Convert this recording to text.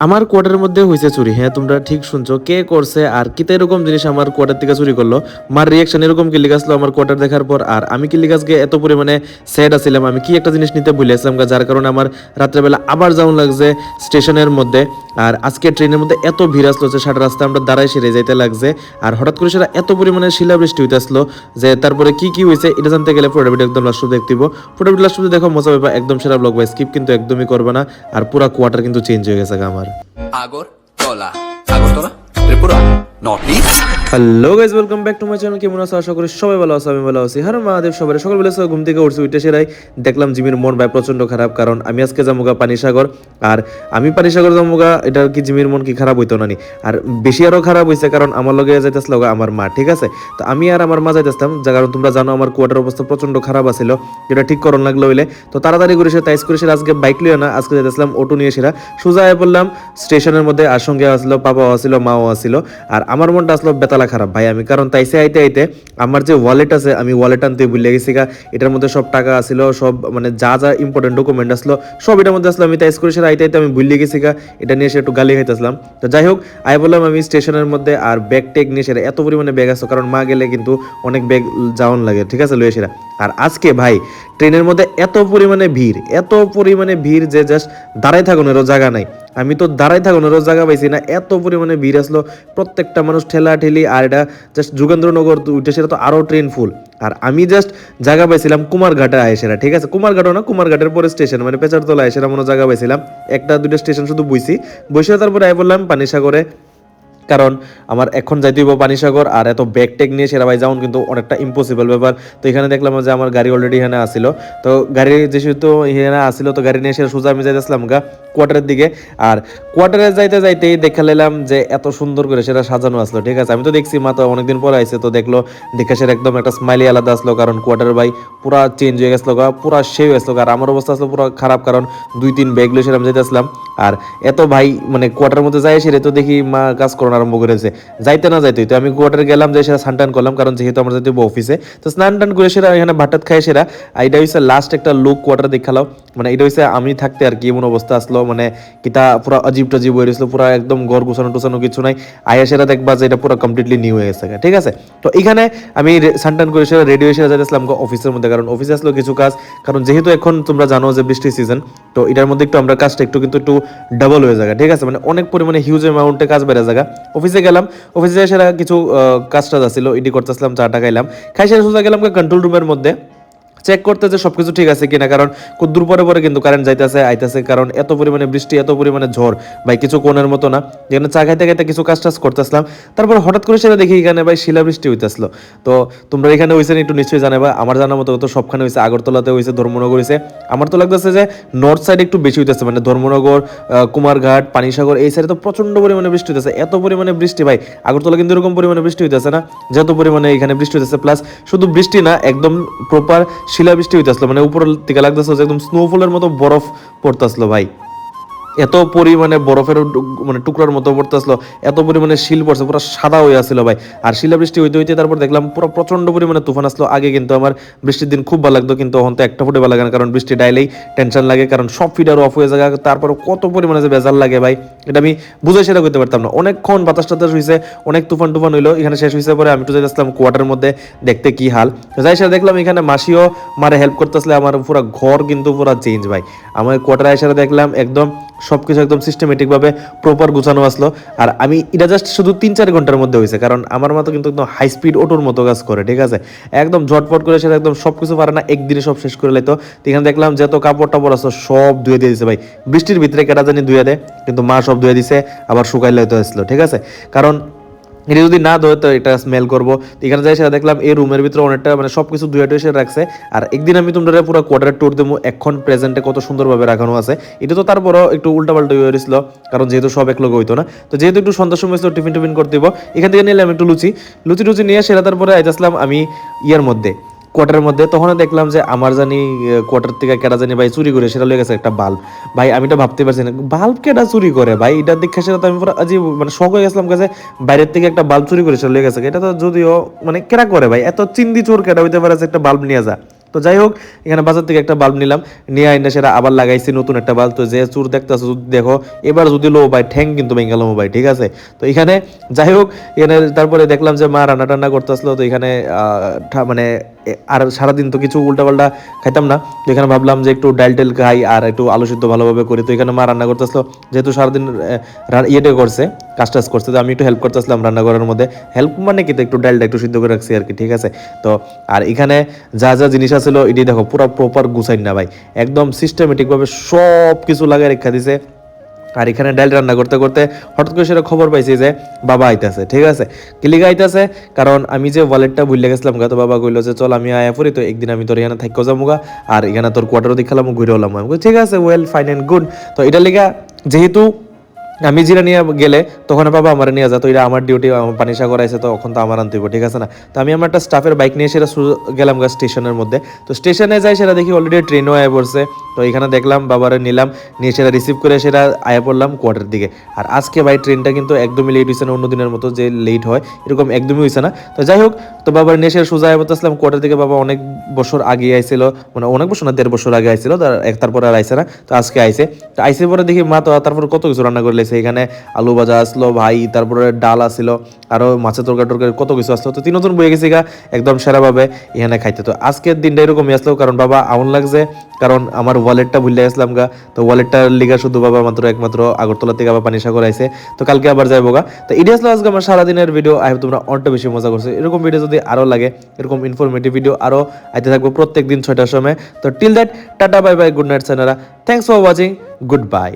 আমার কোয়ার্টারের মধ্যে হয়েছে চুরি। হ্যাঁ, তোমরা ঠিক শুনছো। কে করছে আর কিতা এরকম জিনিস আমার কোয়ার্টার থেকে চুরি করলো? মার রিয়াকশন এরকম কি লিগাসলো আমার কোয়ার্টার দেখার পর। আর আমি কি লিগাসকে এত পরিমাণে স্যাড আছিলাম, আমি কি একটা জিনিস নিতে ভুলেছিলাম যার কারণে আমার রাত্রেবেলা আবার যাওয়ান লাগছে স্টেশনের মধ্যে। আর আজকে ট্রেনের মধ্যে এত ভিড় আসলো যে সারা রাস্তা আমরা দাঁড়ায় সেরে যাইতে লাগছে। আর হঠাৎ করে সেটা এত পরিমাণে শিলাবৃষ্টি হইতে আসলো যে তারপরে কি কি হয়েছে এটা জানতে গেলে পুরো ভিডিও একদম লাস্ট দেখতে দিব। পুরো ভিডিও লাস্ট দেখো, মজা পাবা। একদম সেরা ব্লগ ভাই, স্কিপ কিন্তু একদমই করবে না। আর পুরা কোয়ার্টার কিন্তু চেঞ্জ হয়ে গেছে আমার। Agartala Agartala Tripura north east. Hello guys, welcome back to my channel. কেমন আছো? আশা করি সবাই ভালো আছো, আমি ভালো আছি। হ্যাঁ মহাদেব সবাই সকালবেলা ঘুম থেকে উঠছি, উঠে সেরাই দেখলাম জিমির মন ভাই প্রচন্ড খারাপ, কারণ আমি আজকে যামুগা পানিসাগর। আর আমি পানিসাগর যামুগা, এটা কি জিমির মন কি খারাপ হইতো না নি? আর বেশি আরো খারাপ হয়েছে কারণ আমার লগে যাইতেছিল আমার মা, ঠিক আছে? তো আমি আর আমার মা যাইতেছিলাম, যার কারণ তোমরা জানো আমার কোয়ার্টার অবস্থা প্রচন্ড খারাপ আছিল, যেটা ঠিক করণ লাগলো হইলে। তো তাড়াতাড়ি করে সে তাইস করে সে আজকে বাইক লিয়ে না, আজকে যাইতেছিলাম অটো নিয়ে সেরা সোজা হয়ে পড়লাম স্টেশনের মধ্যে। আর সঙ্গে আসলো বাবাও আসলো, মাও আসলো। আর আমার মনটা আসলো বেতালা খারাপ ভাই। আমি কারণ তাইসে আইতে আইতে আমার যে ওয়ালেট আছে, আমি ওয়ালেট আনতে ভুলে গেছি গা। এটার মধ্যে সব টাকা আসলো, সব মানে যা যা ইম্পর্টেন্ট ডকুমেন্ট আসলো সব এটার মধ্যে আসলো। আমি তাইস করে সে আইতে আইতে আমি ভুলে গেছি গা। এটা নিয়ে সে একটু গালি খাইতেছিলাম। তো যাই হোক, আই বললাম আমি স্টেশনের মধ্যে। আর ব্যাগ টেক নিয়ে সেরা এত পরিমাণে ব্যাগ আসলো, কারণ মা গেলে কিন্তু অনেক ব্যাগ যাওয়ান লাগে, ঠিক আছে, লয়ে সেরা। আর আজকে ভাই ট্রেনের মধ্যে এত পরিমাণে ভিড়, এত পরিমাণে ভিড় যে জাস্ট দাঁড়াই থাকুনেরও জায়গা নাই। আমি তো দাঁড়াই থাকুনেরও জায়গা পাইছি না, এত পরিমাণে ভিড় আসলো। প্রত্যেকটা মানুষ ঠেলা ঠেলি। আর এটা জাস্ট যুগেন্দ্রনগর উঠে সেটা তো আরও ট্রেন ফুল। আর আমি জাস্ট জায়গা পাইছিলাম কুমারঘাটে আয়েসেরা, ঠিক আছে? কুমারঘাটও না, কুমারঘাটের পরে স্টেশন মানে পেচারতলা আয়েসেরা মনে জায়গা পাইছিলাম। একটা দুইটা স্টেশন শুধু বইছি, বসে তারপরে আই বললাম পানিসাগরে। কারণ আমার এখন যাইতে হইব পানিসাগর। আর এত ব্যাগ টেক নিয়ে সেরা ভাই যাওন কিন্তু অনেকটা ইম্পসিবল ব্যাপার। তো এখানে দেখলাম যে আমার গাড়ি অলরেডি এখানে আসিল। তো গাড়ি যেহেতু এখানে আসিল, তো গাড়ি নিয়ে সেরা সোজা আমি যাইতেছিলাম গা কোয়ার্টারের দিকে। আর কোয়ার্টারে যাইতে যাইতেই দেখা লাইলাম যে এত সুন্দর করে সেটা সাজানো আসলো, ঠিক আছে? আমি তো দেখছি মা তো অনেকদিন পরে আইসে, তো দেখলো দেখে সেটা একদম একটা স্মাইলি আলাদা আসলো, কারণ কোয়ার্টার ভাই পুরা চেঞ্জ হয়ে গেছিলো গা, পুরা শেভ আসলো। আর আমার অবস্থা আসলো পুরো খারাপ, কারণ 2-3 ব্যাগ লইয়ে সেরকম যাইতেছিলাম। আর এত ভাই মানে কোয়ার্টার মধ্যে যাই সেরে তো দেখি মা কাজ করানো আরম্ভ করেছে। যাইতে না যাইতে তো আমি কোয়ার্টারে গেলাম, যাই সেটা স্নান টান করলাম, কারণ যেহেতু আমরা যাইতে অফিসে। তো স্নান টান করে সেরা এখানে ভাতটাত খাই সেরা। এটা হচ্ছে লাস্ট একটা লুক কোয়ার্টার দেখালাম। মানে এটা হচ্ছে আমি থাকতে আর কি এমন অবস্থা আসলো, মানে কিতা পুরা অজীব টজীব হয়ে গেছিল, পুরা একদম ঘর গুছানো টুছানো কিছু নাই। আয়া সেরা দেখবা যে এটা পুরো কমপ্লিটলি নিউ হয়ে গেছে, ঠিক আছে? তো এখানে আমি সানটান করে সেরা রেডি হয়ে সেরা যাইতেছিলাম অফিসের মধ্যে, কারণ অফিসে আসলো কিছু কাজ। কারণ যেহেতু এখন তোমরা জানো যে বৃষ্টির সিজন, তো এটার মধ্যে একটু আমরা কাজটা একটু কিন্তু একটু ডাবল হয়ে যায়, ঠিক আছে? মানে অনেক পরিমাণে হিউজ অ্যামাউন্টে কাজ বেড়ে যায়। অফিসে গেলাম, অফিসে সেরা কিছু কাজ টাজ আসছিল, এডি করতেছিলাম, চাটা খাইলাম, খাই সেরা সোজা গেলাম কন্ট্রোল রুমের মধ্যে চেক করতে যে সবকিছু ঠিক আছে কিনা। কারণ খুব দূর পরে পরে কিন্তু কারেন্ট যাইতেছে আইতেছে, কারণ এত পরিমাণে বৃষ্টি, এত পরিমাণে ঝড় ভাই, কিছু কোণের মতো না। যেখানে চা খাইতে খাইতে কিছু কাজ টাজ করতেছিলাম, তারপর হঠাৎ করে সেটা দেখি এখানে ভাই শিলাবৃষ্টি হইতেছিল। তো তোমরা এখানে হয়েছে একটু নিশ্চয়ই জানাবা। আমার জানা মতো তো সবখানে হয়েছে, আগরতলাতে হয়েছে, ধর্মনগর হয়েছে। আমার তো লাগতেছে যে নর্থ সাইড একটু বেশি হইতেছে, মানে ধর্মনগর, কুমারঘাট, পানিসাগর এই সাইডে তো প্রচন্ড পরিমাণে বৃষ্টি হইতেছে। এত পরিমাণে বৃষ্টি ভাই, আগরতলা কিন্তু এরকম পরিমাণে বৃষ্টি হইতেছে না যত পরিমাণে এখানে বৃষ্টি হইতেছে। প্লাস শুধু বৃষ্টি না, একদম প্রপার শিলাবৃষ্টি হইতেছিল, মানে উপরের দিকে লাগতেছে যে একদম স্নোফলের মতো বরফ পড়তেছিল ভাই। এত পরিমাণে বরফের মানে টুকরার মতো পড়তেছিল, এত পরিমাণে শিল পড়ছে, পুরো সাদা হয়ে আসছিল ভাই। আর শিলাবৃষ্টি হইতে হইতে তারপর দেখলাম পুরো প্রচন্ড পরিমাণে তুফান আসলো। আগে কিন্তু আমার বৃষ্টির দিন খুব ভালো লাগতো, কিন্তু এখন তো একটা ফুটে ভালো লাগে না, কারণ বৃষ্টি ডাইলেই টেনশন লাগে, কারণ সব ফিডার অফ হয়ে যায়। তারপর কত পরিমাণে যে বেজাল লাগে ভাই, এটা আমি বুঝে সেটা করতে পারতাম না। অনেকক্ষণ বাতাস টাতাস হয়েছে, অনেক তুফান টুফান হইলো, এখানে শেষ হয়েছে পরে আমি তো যাইতেছিলাম কোয়ার্টারের মধ্যে দেখতে কি হাল। যাই সেটা দেখলাম এখানে মাসিও মারে হেল্প করতেছিল, আমার পুরো ঘর কিন্তু পুরো চেঞ্জ ভাই। আমার কোয়ার্টারে এসে দেখলাম একদম সবকিছু একদম সিস্টেমেটিক ভাবে প্রপার গুছানো আসলো। আর আমি এটা জাস্ট শুধু 3-4 ঘন্টার মধ্যে হয়েছে, কারণ আমার মতো কিন্তু একদম হাই স্পিড অটোর মতো কাজ করে, ঠিক আছে? একদম ঝটপট করে সেটা একদম সবকিছু পারে না, একদিনে সব শেষ করে লাইতো। এখানে দেখলাম যত কাপড় টাপড় আছে সব ধুয়ে দিয়ে দিছে ভাই। বৃষ্টির ভিতরে কেটা জানি ধুয়ে দেয়, কিন্তু মা সব ধুয়ে দিছে, আবার শুকাই লাইতে আসলো, ঠিক আছে? কারণ এটা যদি না ধোয় তো এটা স্মেল করবো। এখানে যাই সেটা দেখলাম এই রুমের ভিতরে অনেকটা মানে সবকিছু ধুয়ে টুয়ে রাখছে। আর একদিন আমি তোমরা পুরো কোয়ার্টার ট্যুর দেবো, এখন প্রেজেন্টে কত সুন্দরভাবে রাখানো আছে। এটা তো তারপরও একটু উল্টাপাল্টা হয়ে গেছিল, কারণ যেহেতু সব এক লোক হইতো না। তো যেহেতু একটু সন্ধ্যার সময় ছিল, টিফিন টিফিন করতে দিব, এখান থেকে নিলাম একটু লুচি টুচি নিয়ে সেটা তারপরে আইতেছিলাম আমি ইয়ার মধ্যে কোয়ার্টারের মধ্যে। তখন দেখলাম যে আমার জানি কোয়ার্টার থেকে কেটা জানি ভাই চুরি করে সেটা লেগে গেছে একটা বাল্ব। ভাই আমি তো ভাবতে পারছি না বাল্ব কেটা চুরি করে ভাই, এটা দেখে সেটা তো আমি পুরো আজীব মানে শখ হয়ে গেছিলাম কাছে। বাইরের থেকে একটা বাল্ব চুরি করে সেটা লেগে গেছে, এটা তো যদিও মানে কেটা করে ভাই, এত চিন্দি চোর কেটা হইতে পারে একটা বাল্ব নিয়ে যা। তো যাই হোক এখানে বাজার থেকে একটা বাল্ব নিলাম, নিয়ে আইনা সেটা আবার লাগাইছি নতুন একটা বাল্ব। তো যে চুর দেখতেছো দেখো, এবার যদি লো ভাই ঠ্যাং কিন্তু ভেঙে গেল ভাই, ঠিক আছে। তো এখানে যাই হোক এখানে তারপরে দেখলাম যে মা রান্না টান্না করতে আসলো। তো এখানে মানে আর সারাদিন তো কিছু উল্টাপাল্টা খাইতাম না, তো এখানে ভাবলাম যে একটু ডাল টেল খাই আর একটু আলু সিদ্ধ ভালোভাবে করি। তো এখানে মা রান্না করতে আসলো, যেহেতু সারাদিন ইয়েটা করছে, কাজ টাজ করছে, তো আমি একটু হেল্প করতে আসলাম রান্নাঘরের মধ্যে। হেল্প মানে কি, তো একটু ডালটা একটু সিদ্ধ করে রাখছি আর কি, ঠিক আছে। তো আর এখানে যা যা জিনিস আছিল এটি দেখো পুরো প্রপার গুছাই না ভাই, একদম সিস্টেমেটিকভাবে সব কিছু লাগাই রেখা দিছে। আর এখানে ডাল রান্না করতে করতে হঠাৎ করে সেটা খবর পাইছি যে বাবা আইতাছে, ঠিক আছে। কিলিগা আইতাছে, কারণ আমি যে ওয়ালেটটা ভুলে গেছিলাম গা, তো বাবা কইলো যে চল আমি আয়া পড়ি, তো একদিন আমি তোর এখানে থাইকো যামুগা, আর এখানে তোর কোয়ার্টারও দেখালাম, ঘুরে হলাম। আমি কই, ঠিক আছে, ওয়েল ফাইন অ্যান্ড গুড। তো এটা লিগা যেহেতু আমি যেটা নিয়ে গেলে তখন বাবা আমার নিয়ে যা, তো এটা আমার ডিউটি, আমার পানি সাগর আছে, তো তখন তো আমার আনতে হইব, ঠিক আছে না। তো আমি আমার একটা স্টাফের বাইক নিয়ে সেটা গেলাম গা স্টেশনের মধ্যে। তো স্টেশনে যাই সেটা দেখি অলরেডি ট্রেনও আয়া পড়ছে। তো এখানে দেখলাম বাবারে নিলাম, নিয়ে সেটা রিসিভ করে সেটা আয়া পড়লাম কোয়ার্টার দিকে। আর আজকে ভাই ট্রেনটা কিন্তু একদমই লেট হয়েছে না, অন্য দিনের মতো যে লেট হয় এরকম একদমই হয়েছে না। তো যাই হোক, তো বাবার নিয়ে সেটা সোজা আয়া পড়তেছিলাম কোয়ার্টার দিকে। বাবা অনেক বছর আগে আইছিল, মানে অনেক বছর না, 1.5 বছর আগে আইছিল, তারপরে আর আইছে না। তো আজকে আইছে, তো আইসে পরে দেখি মা তো তারপর কত কিছু রান্না করে লেছে। এখানে আলু ভাজা আসলো ভাই, তারপরে ডাল আসলো, আরো মাছের তরকারি কত কিছু আসলো। তো 3 জন বয়ে গেছি গা একদম সেরাভাবে এখানে খাইতে। তো আজকের দিনটা এরকমই আসলো, কারণ বাবা আউন লাগছে, কারণ আমার ওয়ালেটটা ভুলে গেছিলাম গা। তো ওয়ালেটটার লিগা শুধু বাবা একমাত্র আগরতলা থেকে আবার পানিসাগর আইছে। তো কালকে আবার যাইবো গা। তো এটি আসলো আজকে আমার সারাদিনের ভিডিও। আই হোপ তোমরা অনেকটা বেশি মজা করছো। এরকম ভিডিও যদি আরো লাগে, এরকম ইনফরমেটিভ ভিডিও আরো আইতে থাকবো প্রত্যেক দিন 6টার সময়। তো till that, tata bye bye, good night sayonara, thanks for watching, good by.